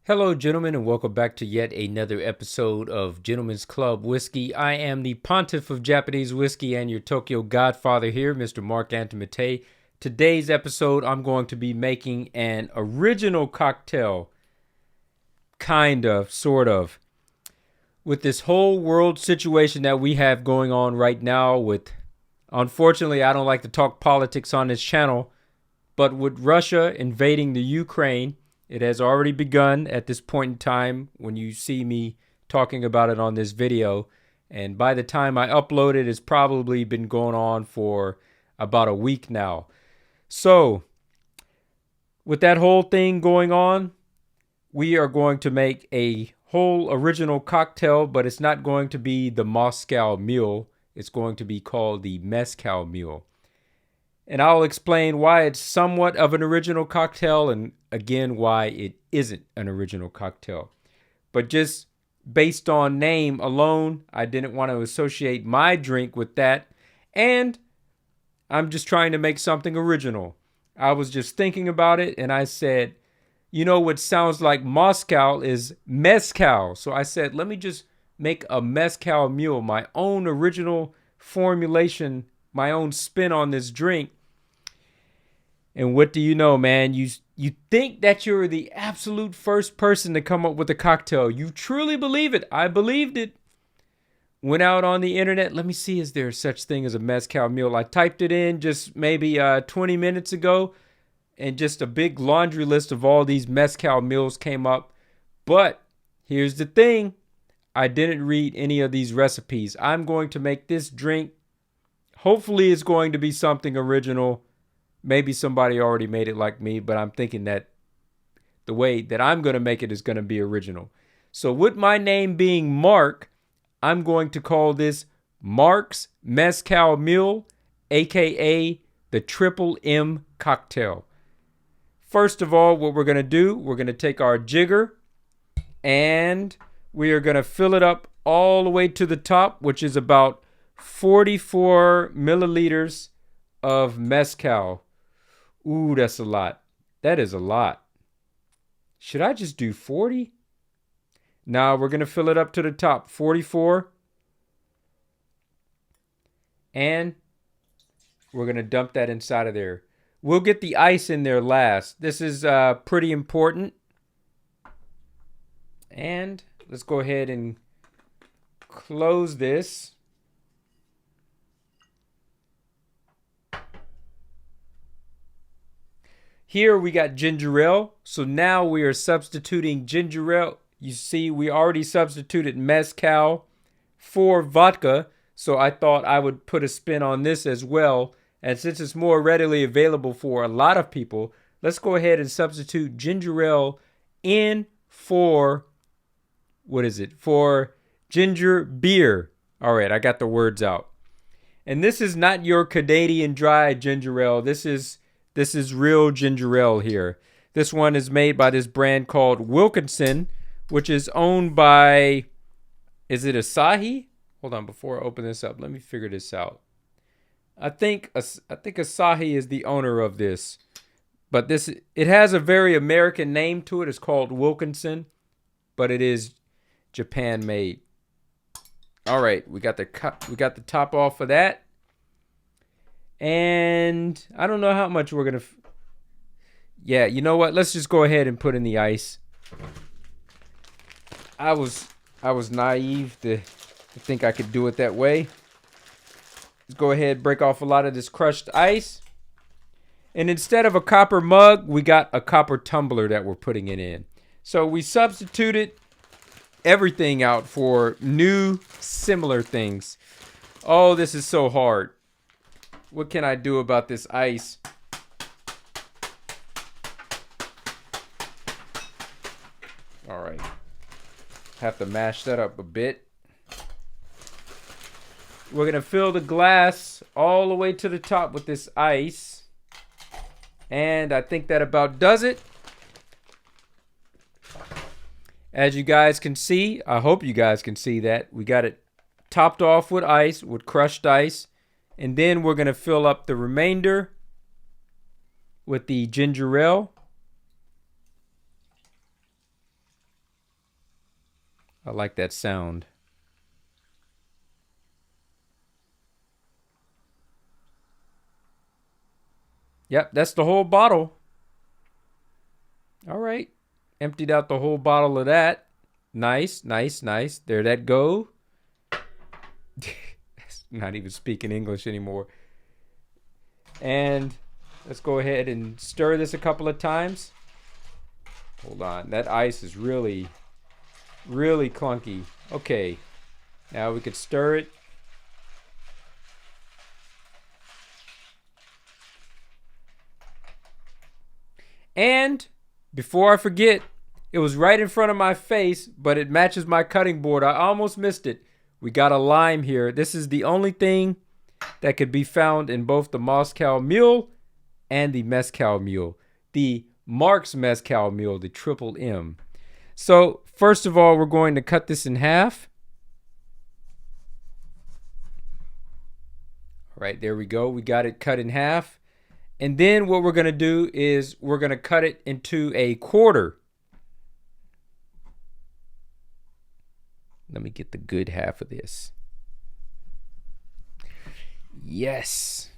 Hello, gentlemen, and welcome back to yet another episode of Gentlemen's Club Whiskey. I am the Pontiff of Japanese Whiskey and your Tokyo Godfather here, Mr. Marc Antimate. Today's episode, I'm going to be making an original cocktail, kind of, sort of, with this whole world situation that we have going on right now with, unfortunately, I don't like to talk politics on this channel, but with Russia invading the Ukraine. It has already begun at this point in time when you see me talking about it on this video. And by the time I upload it, it's probably been going on for about a week now. So, with that whole thing going on, we are going to make a whole original cocktail, but it's not going to be the Mezcal Mule. It's going to be called the Mezcal Mule. And I'll explain why it's somewhat of an original cocktail and again why it isn't an original cocktail. But just based on name alone, I didn't want to associate my drink with that. And I'm just trying to make something original. I was just thinking about it and I said, you know what sounds like Moscow is mezcal. So I said, let me just make a Mezcal Mule, my own original formulation, my own spin on this drink. And what do you know, man? You think that you're the absolute first person to come up with a cocktail. You truly believe it. I believed it. Went out on the internet. Let me see, is there such thing as a Mezcal Mule? I typed it in just maybe 20 minutes ago. And just a big laundry list of all these Mezcal Mules came up. But here's the thing. I didn't read any of these recipes. I'm going to make this drink. Hopefully it's going to be something original. Maybe somebody already made it like me, but I'm thinking that the way that I'm going to make it is going to be original. So with my name being Marc, I'm going to call this Marc's Mezcal Mule, aka the Triple M cocktail. First of all, what we're going to do, we're going to take our jigger and we are going to fill it up all the way to the top, which is about 44 milliliters of mezcal. Ooh, that's a lot. That is a lot. Should I just do 40? Now we're going to fill it up to the top. 44. And we're going to dump that inside of there. We'll get the ice in there last. This is pretty important. And let's go ahead and close this. Here we got ginger ale. So now we are substituting ginger ale. You see, we already substituted mezcal for vodka. So I thought I would put a spin on this as well. And since it's more readily available for a lot of people, let's go ahead and substitute ginger ale in for, what is it? For ginger beer. All right, I got the words out. And this is not your Canadian dry ginger ale. This is real ginger ale here. This one is made by this brand called Wilkinson, which is owned by, is it Asahi? Hold on, before I open this up, let me figure this out. I think Asahi is the owner of this. But it has a very American name to it. It's called Wilkinson, but it is Japan made. All right, we got the top off of that. And I don't know how much we're going to... Yeah, you know what? Let's just go ahead and put in the ice. I was naive to think I could do it that way. Let's go ahead and break off a lot of this crushed ice. And instead of a copper mug, we got a copper tumbler that we're putting it in. So we substituted everything out for new, similar things. Oh, this is so hard. What can I do about this ice? All right. Have to mash that up a bit. We're going to fill the glass all the way to the top with this ice. And I think that about does it. As you guys can see, I hope you guys can see that, we got it topped off with ice, with crushed ice. And then we're going to fill up the remainder with the ginger ale. I like that sound. Yep, that's the whole bottle. All right. Emptied out the whole bottle of that. Nice, nice, nice. There that go. Not even speaking English anymore. And let's go ahead and stir this a couple of times. Hold on. That ice is really clunky. Okay. Now we could stir it. And before I forget, it was right in front of my face, but it matches my cutting board. I almost missed it. We got a lime here. This is the only thing that could be found in both the Mezcal Mule and the Mezcal Mule. The Marc's Mezcal Mule, the Triple M. So first of all, we're going to cut this in half. All right, there we go. We got it cut in half. And then what we're going to do is we're going to cut it into a quarter. Let me get the good half of this. Yes.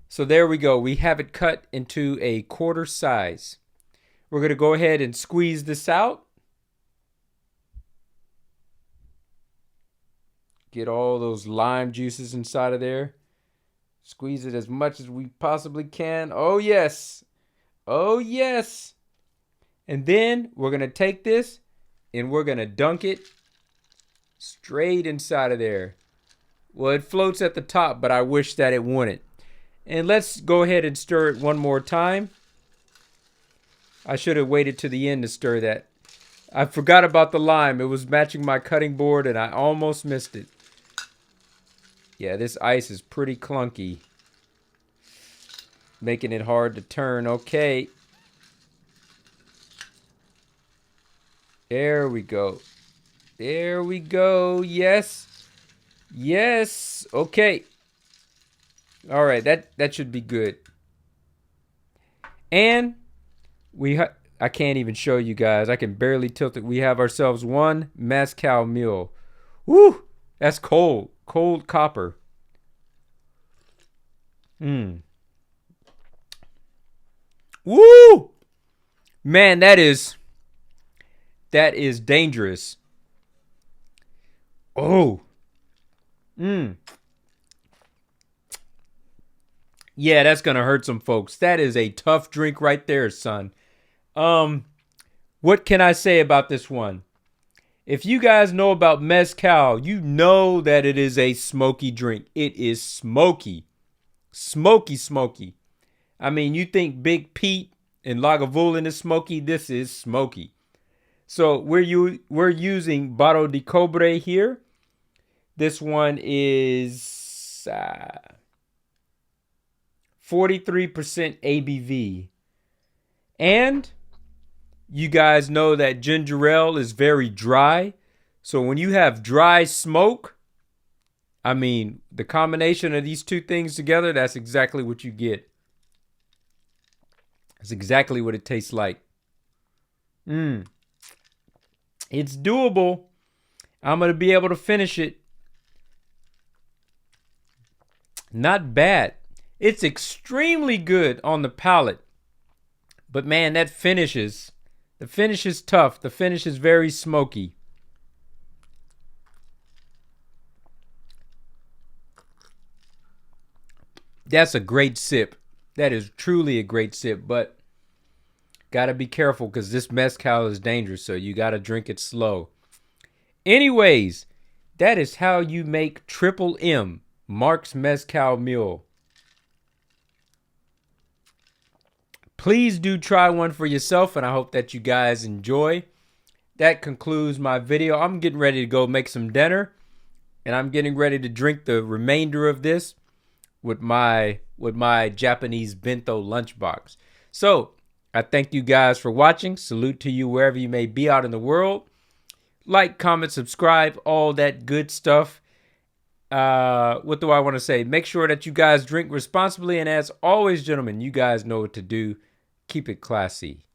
So there we go. We have it cut into a quarter size. We're going to go ahead and squeeze this out. Get all those lime juices inside of there. Squeeze it as much as we possibly can. Oh, yes. Oh, yes. And then we're going to take this and we're going to dunk it straight inside of there. Well, it floats at the top, but I wish that it wouldn't. And let's go ahead and stir it one more time. I should have waited to the end to stir that. I forgot about the lime. It was matching my cutting board and I almost missed it. Yeah, this ice is pretty clunky. Making it hard to turn. Okay. There we go. There we go. Yes. Yes. Okay. All right, that should be good. And I can't even show you guys. I can barely tilt it. We have ourselves one Mezcal Mule. Woo! That's cold. Cold copper. Woo! Man, that is dangerous. Oh. Yeah, that's gonna hurt some folks. That is a tough drink right there, son. What can I say about this one? If you guys know about mezcal, you know that it is a smoky drink. It is smoky. Smoky, smoky. I mean, you think Big Pete and Lagavulin is smoky? This is smoky. So we're using Barro de Cobre here. This one is 43% ABV. And you guys know that ginger ale is very dry. So when you have dry smoke, I mean, the combination of these two things together, that's exactly what you get. That's exactly what it tastes like. It's doable. I'm going to be able to finish it. Not bad. It's extremely good on the palate. But man, that finishes. The finish is tough. The finish is very smoky. That's a great sip. That is truly a great sip, but gotta be careful because this mezcal is dangerous, so you gotta drink it slow. Anyways, that is how you make Triple M, Marc's Mezcal Mule. Please do try one for yourself, and I hope that you guys enjoy. That concludes my video. I'm getting ready to go make some dinner, and I'm getting ready to drink the remainder of this with my with my Japanese bento lunchbox. So I thank you guys for watching. Salute to you wherever you may be out in the world. Like, comment, subscribe, all that good stuff. What do I want to say? Make sure that you guys drink responsibly. And as always, gentlemen, you guys know what to do. Keep it classy.